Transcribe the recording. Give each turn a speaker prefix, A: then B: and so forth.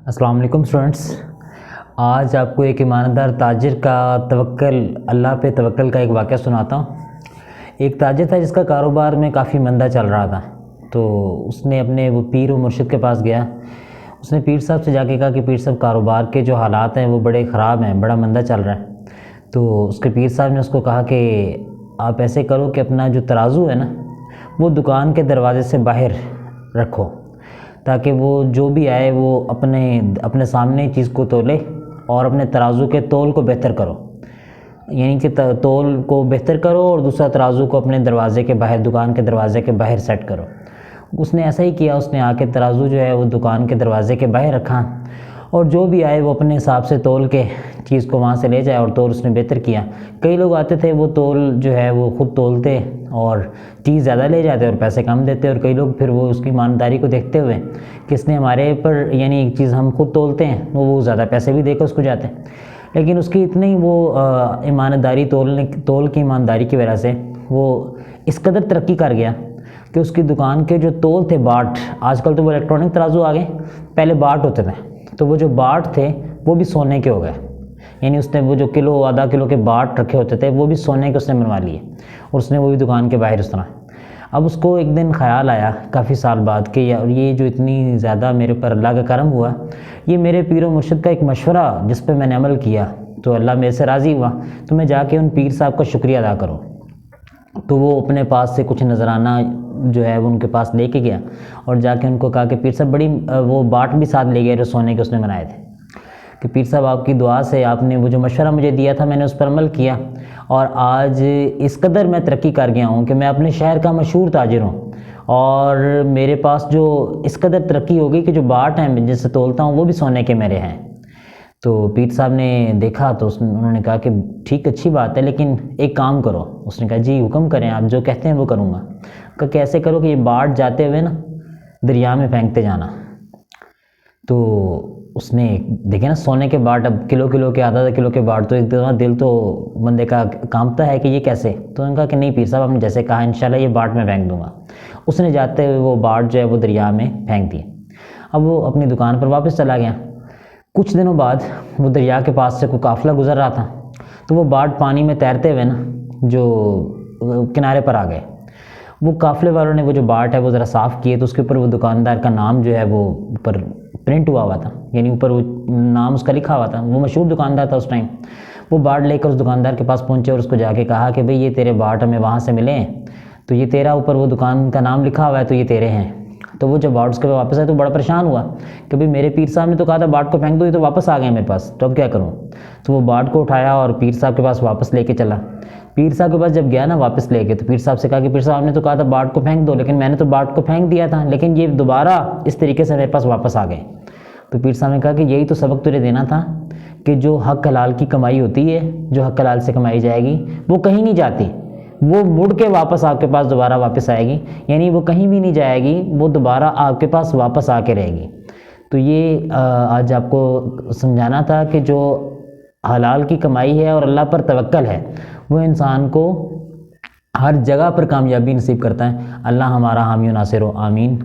A: السلام علیکم اسٹوڈنٹس، آج آپ کو ایک ایماندار تاجر کا اللہ پہ توکل کا ایک واقعہ سناتا ہوں۔ ایک تاجر تھا جس کا کاروبار میں کافی مندہ چل رہا تھا، تو اس نے اپنے وہ پیر و مرشد کے پاس گیا۔ اس نے پیر صاحب سے جا کے کہا کہ پیر صاحب کاروبار کے جو حالات ہیں وہ بڑے خراب ہیں، بڑا مندہ چل رہا ہے۔ تو اس کے پیر صاحب نے اس کو کہا کہ آپ ایسے کرو کہ اپنا جو ترازو ہے نا وہ دکان کے دروازے سے باہر رکھو، تاکہ وہ جو بھی آئے وہ اپنے سامنے چیز کو تولے اور اپنے ترازو کے تول کو بہتر کرو، یعنی کہ تول کو بہتر کرو اور دوسرا ترازو کو اپنے دروازے کے باہر، دکان کے دروازے کے باہر سیٹ کرو۔ اس نے ایسا ہی کیا، اس نے آ کے ترازو جو ہے وہ دکان کے دروازے کے باہر رکھا اور جو بھی آئے وہ اپنے حساب سے تول کے چیز کو وہاں سے لے جائے، اور تول اس نے بہتر کیا۔ کئی لوگ آتے تھے وہ تول جو ہے وہ خود تولتے اور چیز زیادہ لے جاتے اور پیسے کم دیتے، اور کئی لوگ پھر وہ اس کی ایمانداری کو دیکھتے ہوئے کہ اس نے ہمارے پر یعنی ایک چیز ہم خود تولتے ہیں وہ زیادہ پیسے بھی دے کر اس کو جاتے ہیں، لیکن اس کی اتنی وہ ایمانداری تول کی ایمانداری کی وجہ سے وہ اس قدر ترقی کر گیا کہ اس کی دکان کے جو تول تھے باٹ، آج کل تو وہ الیکٹرانک ترازو آ گئے، پہلے باٹ ہوتے تھے، تو وہ جو باٹ تھے وہ بھی سونے کے ہو گئے، یعنی اس نے وہ جو کلو آدھا کلو کے باٹ رکھے ہوتے تھے وہ بھی سونے کے اس نے بنوا لیے، اور اس نے وہ بھی دکان کے باہر اس طرح۔ اب اس کو ایک دن خیال آیا کافی سال بعد کہ یہ جو اتنی زیادہ میرے پر اللہ کا کرم ہوا، یہ میرے پیر و مرشد کا ایک مشورہ جس پہ میں نے عمل کیا تو اللہ میرے سے راضی ہوا، تو میں جا کے ان پیر صاحب کا شکریہ ادا کروں۔ تو وہ اپنے پاس سے کچھ نذرانہ جو ہے وہ ان کے پاس لے کے گیا اور جا کے ان کو کہا کہ پیر صاحب وہ باٹ بھی ساتھ لے گئے جو سونے کے اس نے بنائے تھے، کہ پیر صاحب آپ کی دعا سے آپ نے وہ جو مشورہ مجھے دیا تھا میں نے اس پر عمل کیا، اور آج اس قدر میں ترقی کر گیا ہوں کہ میں اپنے شہر کا مشہور تاجر ہوں، اور میرے پاس جو اس قدر ترقی ہو گئی کہ جو باٹ ہیں جس سے تولتا ہوں وہ بھی سونے کے میرے ہیں۔ تو پیر صاحب نے دیکھا تو انہوں نے کہا کہ ٹھیک، اچھی بات ہے، لیکن ایک کام کرو۔ اس نے کہا جی حکم کریں، آپ جو کہتے ہیں وہ کروں گا۔ کہا کہ ایسے کرو کہ یہ باٹ جاتے ہوئے نا دریا میں پھینکتے جانا۔ تو اس نے دیکھے نا سونے کے باٹ، اب کلو کے آدھا کلو کے باٹ، تو ایک دل تو بندے کا کانپتا ہے کہ یہ کیسے؟ تو انہوں نے کہا کہ نہیں پیر صاحب آپ نے جیسے کہا انشاءاللہ یہ باٹ میں پھینک دوں گا۔ اس نے جاتے ہوئے وہ باٹ جو ہے وہ دریا میں پھینک دیے۔ اب وہ اپنی دکان پر واپس چلا گیا۔ کچھ دنوں بعد وہ دریا کے پاس سے کوئی قافلہ گزر رہا تھا، تو وہ باٹ پانی میں تیرتے ہوئے نا جو کنارے پر آ گئے۔ وہ قافلے والوں نے وہ جو باٹ ہے وہ ذرا صاف کیے، تو اس کے اوپر وہ دکاندار کا نام جو ہے وہ اوپر پرنٹ ہوا تھا، یعنی اوپر وہ نام اس کا لکھا ہوا تھا، وہ مشہور دکاندار تھا اس ٹائم۔ وہ باٹ لے کر اس دکاندار کے پاس پہنچے اور اس کو جا کے کہا کہ بھئی یہ تیرے باٹ ہمیں وہاں سے ملے ہیں، تو یہ تیرا اوپر وہ دکان کا نام لکھا ہوا ہے تو یہ تیرے ہیں۔ تو وہ جب باٹ اس کے بعد واپس آئے تو بڑا پریشان ہوا کہ بھئی میرے پیر صاحب نے تو کہا تھا باٹ کو پھینک دو، یہ تو واپس آ گئے میرے پاس، تو اب کیا کروں؟ تو وہ باٹ کو اٹھایا اور پیر صاحب کے پاس واپس لے کے چلا۔ پیر صاحب کے پاس جب گیا نا واپس لے کے، تو پیر صاحب سے کہا کہ پیر صاحب نے تو کہا تھا باٹ کو پھینک دو، لیکن میں نے تو باٹ کو پھینک دیا تھا، لیکن یہ دوبارہ اس طریقے سے میرے پاس واپس آ گئے۔ تو پیر صاحب نے کہا کہ یہی تو سبق تجھے دینا تھا کہ جو حق حلال کی کمائی ہوتی ہے، جو حق حلال سے کمائی جائے گی وہ کہیں نہیں جاتی، وہ مڑ کے واپس آپ کے پاس دوبارہ واپس آئے گی، یعنی وہ کہیں بھی نہیں جائے گی، وہ دوبارہ آپ کے پاس واپس آ کے رہے گی۔ تو یہ آج آپ کو سمجھانا تھا کہ جو حلال کی کمائی ہے اور اللہ پر توکل ہے وہ انسان کو ہر جگہ پر کامیابی نصیب کرتا ہے۔ اللہ ہمارا حامی و ناصر ہو، آمین۔